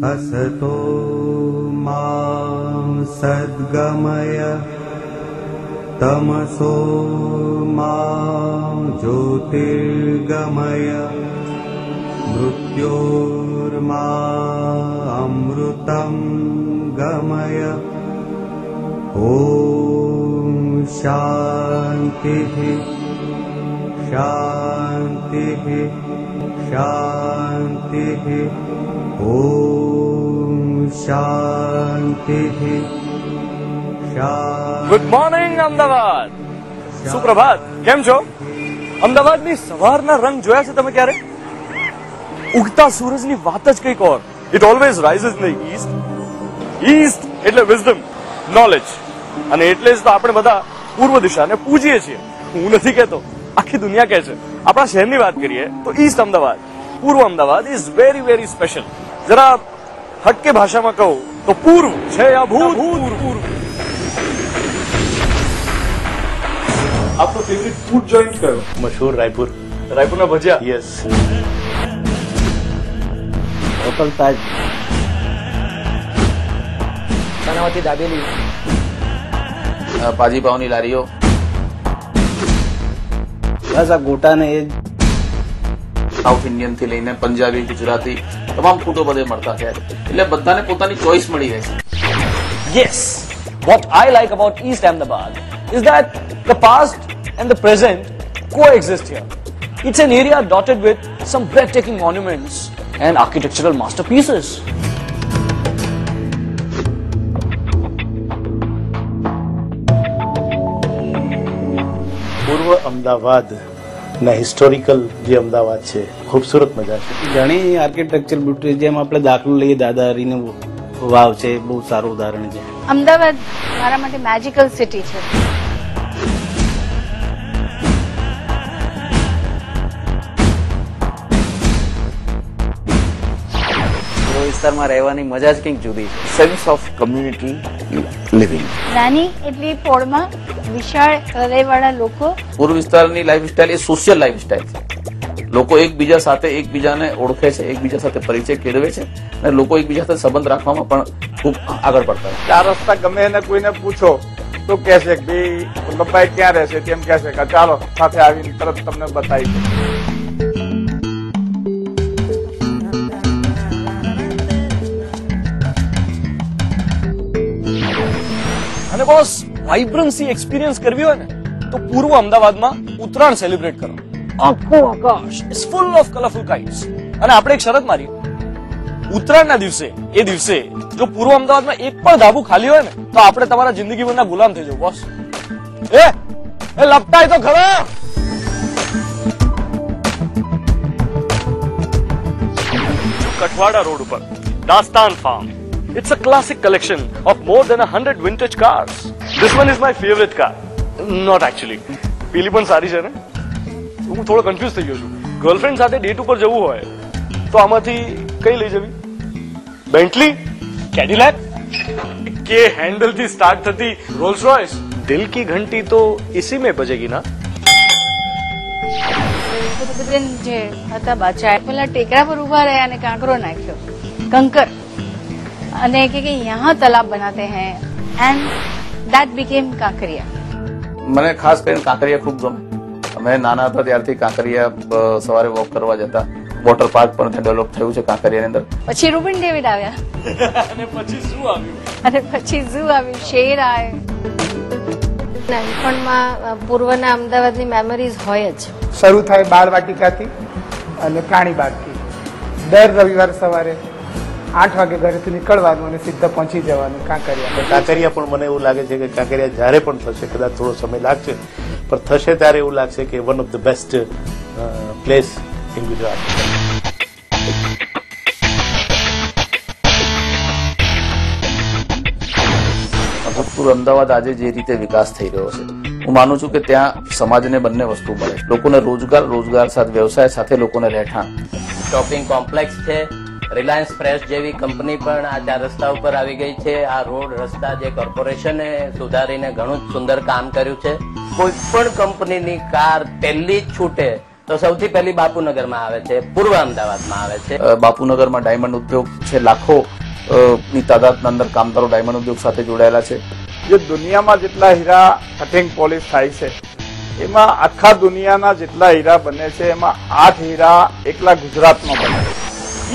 असतो मां सद्गमय तमसो मां ज्योतिर्गमय मृत्योर्मामृतं गमय। ॐ शान्तिः शान्तिः शान्तिः। ॐ शान्तिः शान्तिः। ગુડ મોર્નિંગ અમદાવાદ, સુપ્રભાત, કેમ છો? અમદાવાદની સવારના રંગ જોયા છે તમે ક્યારે? ઉગતા સૂરજની વાત જ કંઈક ઓર. It always rises in the east. East એટલે વિઝડમ, નોલેજ, અને એટલે જ તો આપણે બધા પૂર્વ દિશાને પૂજીએ છીએ. હું નથી કહેતો, આખી દુનિયા કહે છે. આપણા શહેરની વાત કરીએ તો ઈસ્ટ અમદાવાદ, પૂર્વ Ahmedabad is very very special. જરા હટકે ભાષામાં કહું તો પૂર્વ છે આ ભૂતપૂર્વ. आपको फेवरेट फूड जॉइंट करो? मशहूर रायपुर। रायपुर ना भजिया? यस। होटल ताज, बनावटी दाबेली, भाजी पावनी लारीओ, बस आ गोटा ने साउथ इंडियन थी लईने पंजाबी, गुजराती તમામ ફૂડો બધે મળતા છે, એટલે બધાને પોતાની ચોઈસ મળી રહે છે. Yes, what I like about East Ahmedabad is that the past and the present coexist here. It's an area dotted with some breathtaking monuments and architectural masterpieces. પૂર્વ અમદાવાદ ના હિસ્ટોરિકલ જે અમદાવાદ છે, ખૂબસૂરત મજા છે. ઘણી આર્કિટેક્ચર બ્યુટી, જેમ આપણે દાખલો લઈએ દાદાહરીનું વાવ છે, બહુ સારું ઉદાહરણ છે. અમદાવાદ મારા માટે મેજિકલ સિટી છે. પૂર્વ વિસ્તારમાં રહેવાની મજા જ કંઈક જુદી છે. Sense of community living. નાની એટલી પોળમાં વિશાળ હૃદયવાળા લોકો. પૂર્વ વિસ્તારની લાઈફસ્ટાઈલ એ સોશિયલ લાઈફસ્ટાઈલ છે. લોકો એકબીજા સાથે એકબીજાને ઓળખે છે, એકબીજા સાથે પરિચય કેળવે છે, અને લોકો એકબીજા સાથે સંબંધ રાખવામાં પણ ખૂબ આગળ પડતા છે. આ રસ્તા ગમે એને કોઈને પૂછો તો કહેશે કે ભાઈ પપ્પા ક્યાં રહેશે, તેમ કહેશે કે ચાલો સાથે આવીને તરત તમને બતાવી દે. અને બોસ, વાઇબ્રન્સી એક્સપિરિયન્સ કરવી હોય ને તો પૂર્વ અમદાવાદમાં ઉત્તરાયણ સેલિબ્રેટ કરો. આખું આકાશ is full of colourful kites. અને આપણે એક શરત મારી, ઉત્તરાયણના દિવસે, એ દિવસે જો પૂર્વ અમદાવાદમાં એક પણ ધાબુ ખાલી હોય ને તો આપણે તમારા જિંદગીભરના ગુલામ થઈ જાવ બોસ. એ લપટાય તો ખરા. કઠવાડા રોડ ઉપર Dastan farm. It's a classic collection of more than 100 vintage cars. This one is my favorite car. Not actually. પેલી પણ સારી છે ને? હું થોડો કન્ફ્યુઝ થઈ ગયો છું. ગર્લફ્રેન્ડ સાથે ડેટ ઉપર જવું હોય તો આમાંથી કઈ લઈ જવી? બેન્ટલી, કેડિલેક કે હેન્ડલ થી સ્ટાર્ટ થતી રોલ્સ રોયસ? દિલ કી ઘંટી તો इसी में बजेगी ना? જે હતા બાદશાહ પેલા ટેકરા પર ઉભા રહ્યા અને કાંકરો નાખ્યો, કંકર, અને કે યહાં તાલાબ બનાતે હૈ, એન્ડ ધેટ બીકેમ કાંકરિયા. મને ખાસ કરીને કાંકરિયા ખૂબ ગમે. અમે નાના હતા ત્યારથી કાંકરિયા સવારે વોક કરવા જતા. વોટર પાર્ક પણ ડેવલપ થયું છે કાંકરિયાની અંદર. પછી રૂબિન ડેવિડ આવ્યા અને પછી શું આવ્યું? અને પછી ઝૂ આવ્યું, શેર આવ્યો. નાનપણમાં પૂર્વના અમદાવાદની મેમરીઝ હોય જ. શરૂ થાય બાળવાટિકાથી અને પ્રાણી બાગથી. દર રવિવાર સવારે 8 વાગે ઘરેથી નીકળવાનું અને સીધા પહોંચી જવાનું કાંકરિયા. કાંકરિયા પણ મને એવું લાગે છે કે કાંકરિયા જ્યારે પણ થશે, કદાચ થોડો સમય લાગશે, પણ થશે ત્યારે એવું લાગશે કે one of the best place in Gujarat. ભૂતપૂર્વ અમદાવાદ આજે જે રીતે વિકાસ થઈ રહ્યો છે, હું માનું છું કે ત્યાં સમાજને બંને વસ્તુ મળે. લોકોને રોજગાર, રોજગાર સાથે વ્યવસાય સાથે લોકોને રહેઠાણ. શોપિંગ કોમ્પ્લેક્સ છે, રિલાયન્સ ફ્રેશ જેવી કંપની પણ આ 4 રસ્તા ઉપર આવી ગઈ છે. આ રોડ રસ્તા જે કોર્પોરેશને સુધારીને ઘણું જ સુંદર કામ કર્યું છે. કોઈ પણ કંપનીની કાર પહેલી જ છૂટે તો સૌથી પહેલી બાપુનગરમાં આવે છે, પૂર્વ અમદાવાદમાં આવે છે. બાપુનગરમાં ડાયમંડ ઉદ્યોગ છે, લાખો ની તાદાદના અંદર કામદારો ડાયમંડ ઉદ્યોગ સાથે જોડાયેલા છે. જે દુનિયામાં જેટલા હીરા કટિંગ પોલિશ થાય છે એમાં આખા દુનિયાના જેટલા હીરા બને છે એમાં 8 હીરા એકલા ગુજરાતમાં બને છે.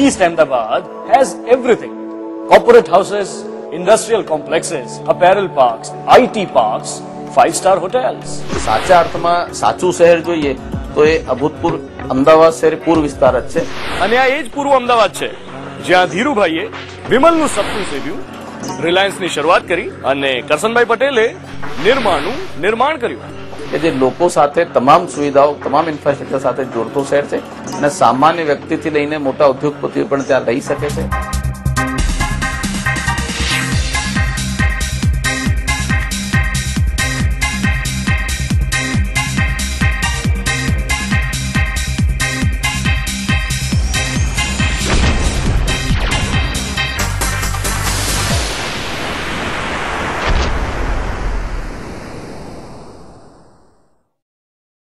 East Ahmedabad has everything. Corporate houses, industrial complexes, apparel parks, IT parks, 5-star hotels. સાચા અર્થમાં સાચું શહેર જોઈએ તો એ અભૂતપૂર્વ અમદાવાદ શહેર પૂર્વ વિસ્તાર જ છે. અને આ એ જ પૂર્વ અમદાવાદ છે જ્યાં ધીરુભાઈએ વિમલનું સપનું સેવ્યું, રિલાયન્સની શરૂઆત કરી અને કરસનભાઈ પટેલે નિર્માણનું નિર્માણ કર્યું. કે જે લોકો સાથે તમામ સુવિધાઓ, તમામ ઇન્ફ્રાસ્ટ્રક્ચર સાથે જોડતો શહેર છે અને સામાન્ય વ્યક્તિથી લઈને મોટા ઉદ્યોગપતિઓ પણ ત્યાં રહી શકે છે.